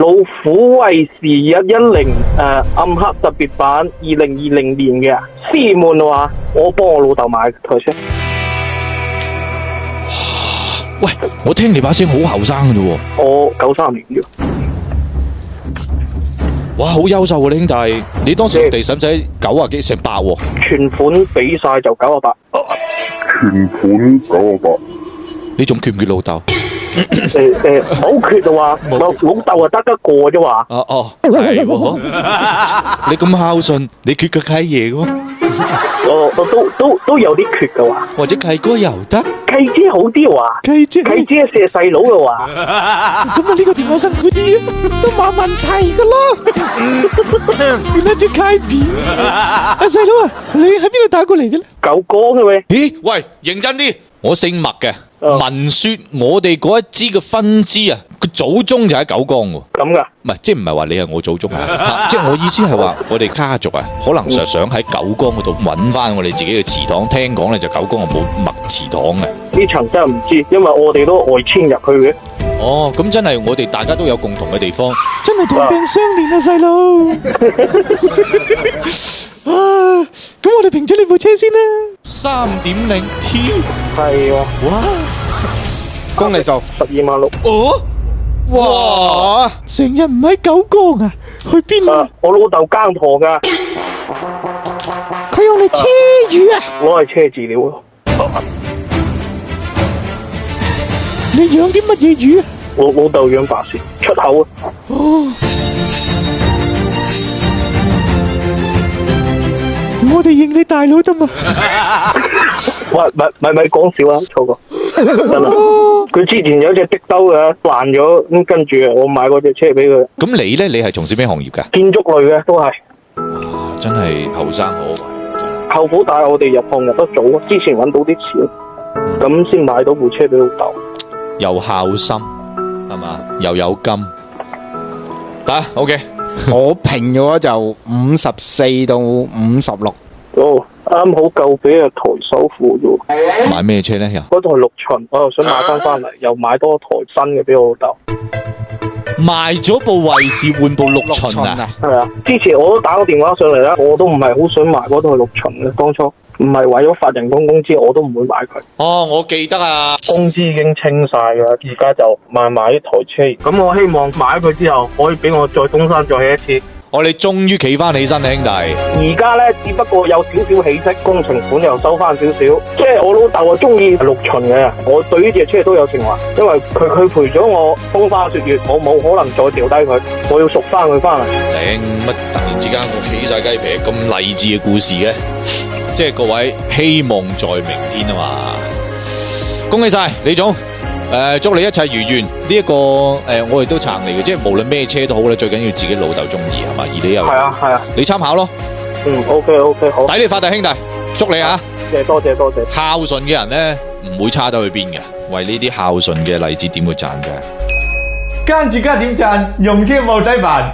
老虎衛視110暗黑特別版2020年嘅師門話，我幫我老豆買台車。喂，我聽你把聲好後生嘅啫。我93年嘅。哇，好優秀喎，你兄弟！你當時落地使唔使90幾成百喎？全款俾晒就98。全款98。你仲缺唔缺老豆？冇缺就話，老豆啊得一個啫話。哦，係喎。你咁孝順，你缺個契爺喎？都有啲缺嘅話。或者契哥又得？契姐好啲話。契姐射細佬嘅話。咁啊呢個電話辛苦啲，都冇問題噶咯。原來隻契片。阿細佬啊，你喺邊度打過嚟嘅咧？九江嘅喂。咦，喂，認真啲，我姓麥嘅。聞說我哋嗰一支嘅分支啊，個祖宗就喺九江喎。咁噶？唔係，即係唔係話你係我祖宗啊？即係我意思係話，我哋家族啊，可能想喺九江嗰度揾翻我哋自己嘅祠堂。聽講咧，就九江係冇麥祠堂嘅。呢層真係唔知，因為我哋都外遷入去嘅。哦，咁真係我哋大家都有共同嘅地方，真係同病相憐啊，細佬。啊，咁我哋評咗你部車先啦。3.0T 係喎。哇，公里數126000。哦，哇，成日唔喺九江啊，去邊啊？我老豆耕田噶。佢用嚟車魚啊？我係車飼料咯。你養啲乜嘢魚啊？我老豆養白鱔，出口啊。哦。我哋認你大佬得嘛？喂，咪講笑啊，錯過真係。佢之前有隻的兜嘅爛咗，咁跟住我買嗰隻車俾佢。咁你咧？你係從事咩行業噶？建築類嘅都係。哇，真係後生可畏。舅父帶我哋入行入得早，之前揾到啲錢，咁先買到部車俾老豆。又孝心係嘛，又有金。得 OK。我評嘅話就54到56。哦，啱好夠俾阿台首付啫。買咩車咧？又嗰台6巡，我又想買翻嚟，又買多台新嘅俾我老豆。賣咗部衛士換部6巡啊？係啊，之前我都打個電話上嚟啦，我都唔係好想買嗰台6巡嘅，當初唔係為咗發人工工資，我都唔會買佢。哦，我記得啊，工資已經清晒㗎，而家就買一台車。咁我希望買佢之後，可以俾我再東山再起一次。我哋終於企翻起身啦，兄弟！而家咧只不過有少少起色，工程款又收翻少少。即係我老豆啊，中意6巡嘅，我對呢隻車都有情懷，因為佢陪咗我風花雪月，我冇可能再掉低佢，我要贖翻佢翻嚟。頂乜突然之間我起晒雞皮，咁勵志嘅故事嘅，即係各位希望在明天啊嘛！恭喜晒李總！祝你一切如願。呢一個我哋都撐你嘅，即係無論咩車都好咧，最緊要自己老豆中意係嘛？而你又係啊，你參考咯。OK 好。抵你發達兄弟，祝你啊！多謝。孝順嘅人咧唔會差得去邊嘅，為呢啲孝順嘅例子點會讚嘅？跟住加點讚，用車冇使煩。